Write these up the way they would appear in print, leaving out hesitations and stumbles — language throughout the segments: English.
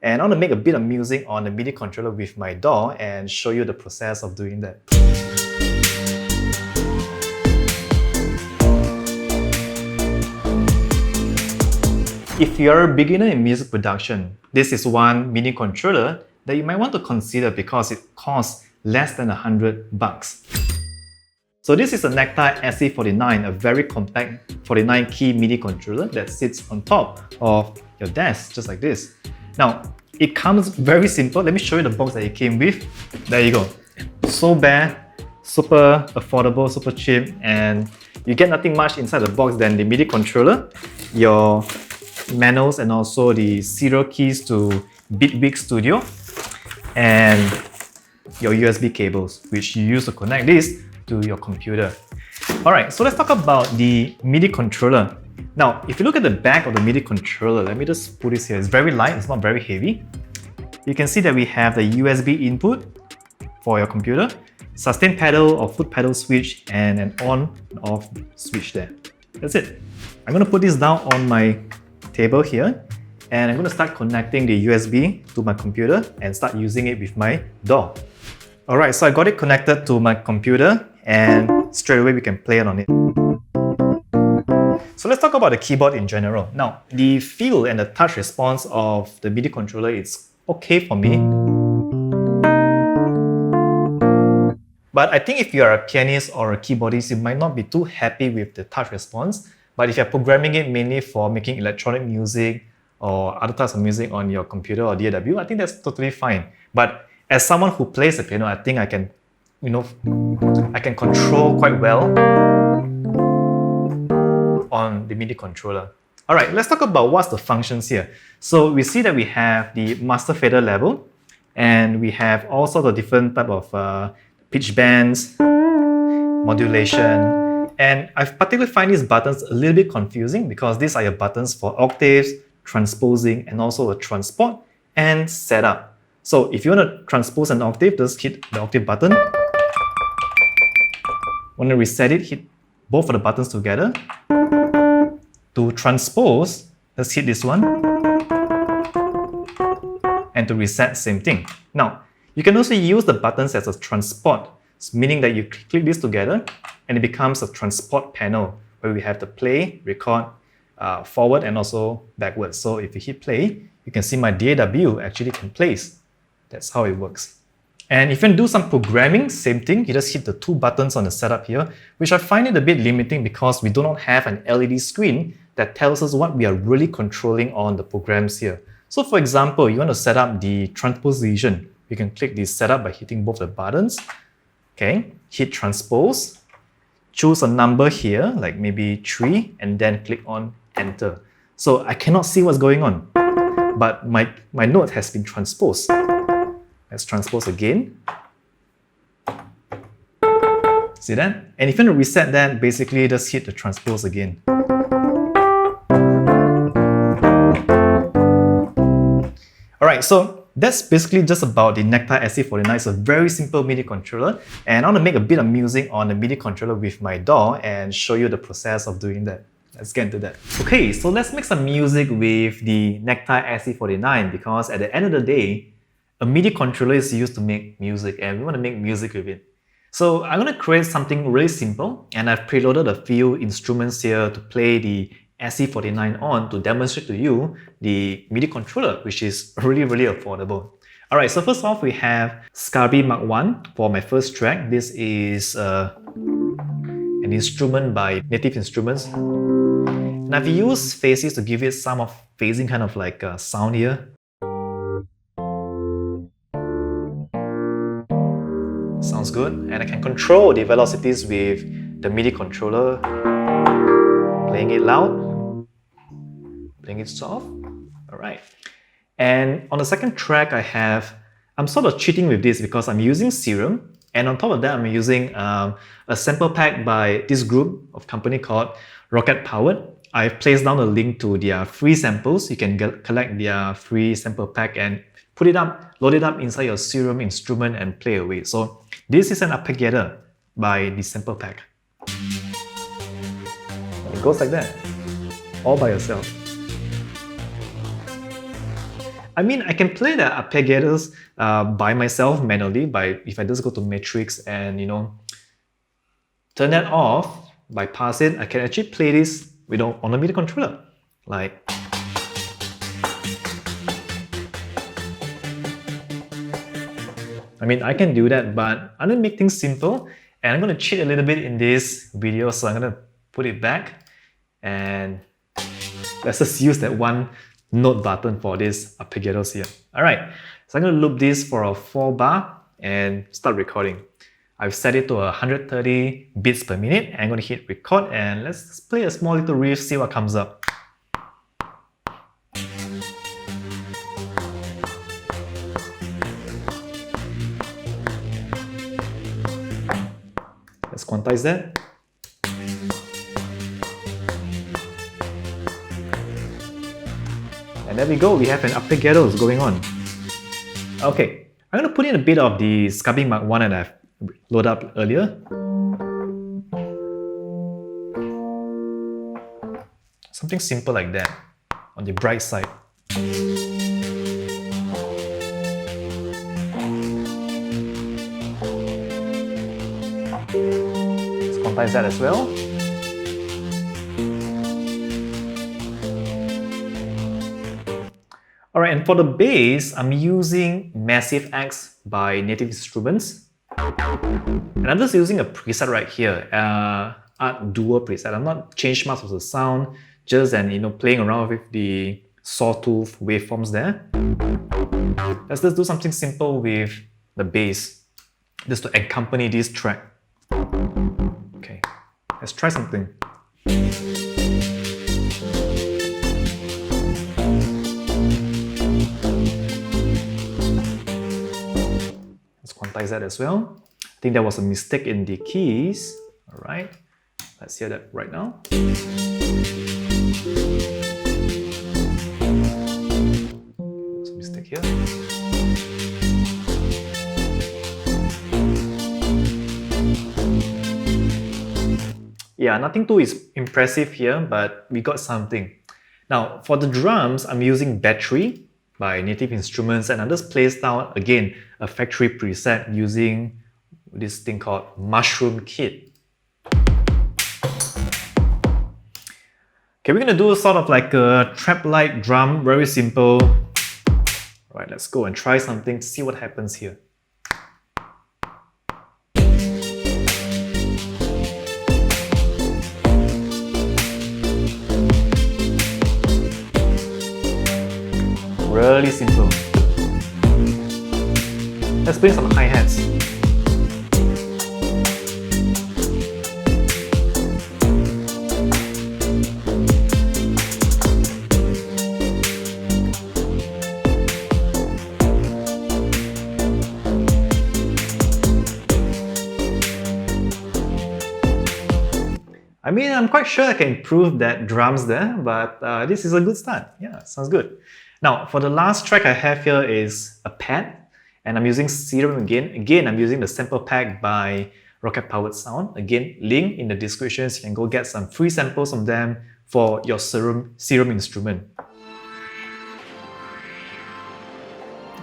and I want to make a bit of music on the MIDI controller with my DAW and show you the process of doing that. If you're a beginner in music production, this is one MIDI controller that you might want to consider because it costs less than $100. So this is a Nektar SE49, a very compact 49-key MIDI controller that sits on top of your desk, just like this. Now, it comes very simple. Let me show you the box that it came with. There you go. So bare, super affordable, super cheap, and you get nothing much inside the box than the MIDI controller, your manuals, and also the serial keys to Bitwig Studio, and your USB cables, which you use to connect this to your computer. Alright, so let's talk about the MIDI controller. Now, if you look at the back of the MIDI controller, let me just put this here. It's very light, it's not very heavy. You can see that we have the USB input for your computer, sustain pedal or foot pedal switch, and an on and off switch there. That's it. I'm going to put this down on my table here, and I'm going to start connecting the USB to my computer and start using it with my DAW. Alright, so I got it connected to my computer, and straight away we can play it on it. So let's talk about the keyboard in general. Now, the feel and the touch response of the MIDI controller is okay for me. But I think if you are a pianist or a keyboardist, you might not be too happy with the touch response. But if you're programming it mainly for making electronic music or other types of music on your computer or DAW, I think that's totally fine. But as someone who plays the piano, I think I can, I can control quite well on the MIDI controller. Alright, let's talk about what's the functions here. So we see that we have the master fader level, and we have all sorts of different type of pitch bands, modulation, and I particularly find these buttons a little bit confusing because these are your buttons for octaves, transposing, and also a transport and setup. So if you want to transpose an octave, just hit the octave button. Want to reset it, hit both of the buttons together. To transpose, let's hit this one. And to reset, same thing. Now, you can also use the buttons as a transport, meaning that you click this together and it becomes a transport panel where we have the play, record, forward, and also backwards. So if you hit play, you can see my DAW actually can place. That's how it works. And if you want to do some programming, same thing, you just hit the two buttons on the setup here, which I find it a bit limiting because we do not have an LED screen that tells us what we are really controlling on the programs here. So for example, you want to set up the transposition. You can click the setup by hitting both the buttons. Okay, hit transpose, choose a number here, like maybe 3, and then click on enter. So I cannot see what's going on, but my note has been transposed. Let's transpose again. See that? And if you want to reset that, basically just hit the transpose again. Alright, so that's basically just about the Nektar SE49. It's a very simple MIDI controller, and I want to make a bit of music on the MIDI controller with my DAW and show you the process of doing that. Let's get into that. Okay, so let's make some music with the Nektar SE49 because at the end of the day, a MIDI controller is used to make music and we want to make music with it. So I'm going to create something really simple, and I've preloaded a few instruments here to play the SE49 on to demonstrate to you the MIDI controller, which is really affordable. Alright, so first off we have Scarby Mark 1 for my first track. This is an instrument by Native Instruments. And I've used phases to give it some of phasing kind of like sound here. Sounds good. And I can control the velocities with the MIDI controller. Playing it loud, playing it soft. Alright. And on the second track I'm sort of cheating with this because I'm using Serum, and on top of that I'm using a sample pack by this group of company called Rocket Powered. I've placed down a link to their free samples. You can collect their free sample pack and put it up, load it up inside your Serum instrument and play away. So this is an arpeggiator by the sample pack. It goes like that, all by yourself. I mean, I can play the arpeggiators by myself manually if I just go to Matrix and turn that off, bypass it. I can actually play this on a MIDI controller. Like, I mean, I can do that, but I'm gonna make things simple, and I'm gonna cheat a little bit in this video, so I'm gonna put it back, and let's just use that one note button for this arpeggiatos here. Alright, so I'm gonna loop this for a 4 bar and start recording. I've set it to 130 beats per minute, and I'm gonna hit record, and let's play a small little riff, see what comes up. Let's quantize that. And there we go, we have an arpeggiatos going on. Okay, I'm going to put in a bit of the Scubbing Mark 1 that I've loaded up earlier. Something simple like that, on the bright side. Let's quantize that as well. Alright, and for the bass, I'm using Massive X by Native Instruments. And I'm just using a preset right here, Art Duo preset. I'm not changed much of the sound, just playing around with the sawtooth waveforms there. Let's just do something simple with the bass, just to accompany this track. Okay, let's try something. Quantize that as well. I think there was a mistake in the keys. Alright, let's hear that right now. There's a mistake here. Yeah, nothing too impressive here, but we got something. Now, for the drums, I'm using Battery by Native Instruments, and I just placed down again a factory preset using this thing called Mushroom Kit. Okay, we're gonna do sort of like a trap-like drum, very simple. Alright, let's go and try something, see what happens here. Really simple. Let's play some hi-hats. I mean, I'm quite sure I can improve that drums there, but this is a good start. Yeah, sounds good. Now, for the last track I have here is a pad, and I'm using Serum again. Again, I'm using the sample pack by Rocket Powered Sound. Again, link in the description, so you can go get some free samples of them for your Serum instrument.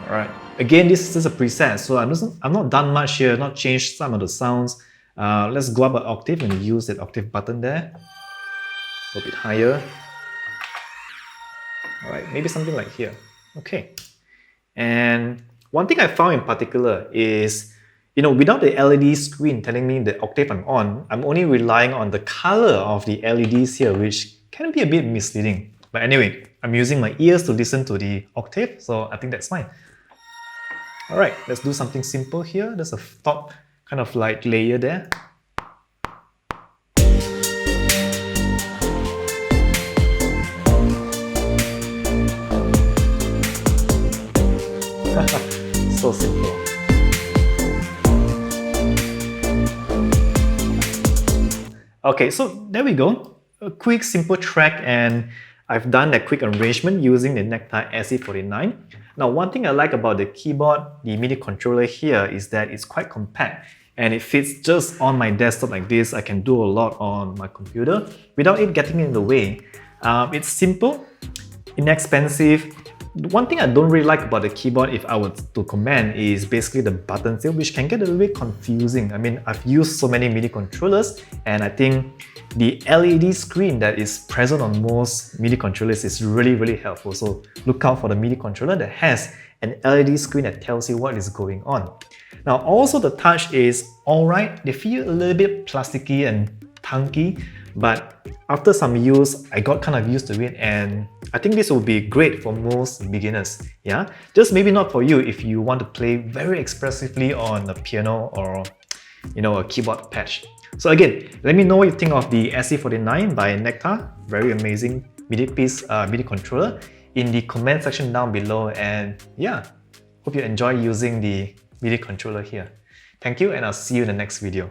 Alright, again, this is just a preset, so I'm not done much here, not changed some of the sounds. Let's go up an octave and use that octave button there. A little bit higher. Alright, maybe something like here. Okay. And one thing I found in particular is, without the LED screen telling me the octave I'm on, I'm only relying on the color of the LEDs here, which can be a bit misleading. But anyway, I'm using my ears to listen to the octave, so I think that's fine. Alright, let's do something simple here. There's a top kind of like layer there. So simple. Okay, so there we go. A quick, simple track, and I've done that quick arrangement using the Nektar SE49. Now, one thing I like about the keyboard, the MIDI controller here, is that it's quite compact and it fits just on my desktop like this. I can do a lot on my computer without it getting in the way. It's simple, inexpensive, One thing I don't really like about the keyboard, if I were to comment, is basically the buttons here, which can get a little bit confusing. I mean, I've used so many MIDI controllers, and I think the LED screen that is present on most MIDI controllers is really helpful. So look out for the MIDI controller that has an LED screen that tells you what is going on. Now, also the touch is alright. They feel a little bit plasticky and punky, but after some use, I got kind of used to it, and I think this will be great for most beginners. Yeah, just maybe not for you if you want to play very expressively on a piano or a keyboard patch. So again, let me know what you think of the SE49 by Nektar. Very amazing MIDI piece, MIDI controller, in the comment section down below. And yeah, hope you enjoy using the MIDI controller here. Thank you, and I'll see you in the next video.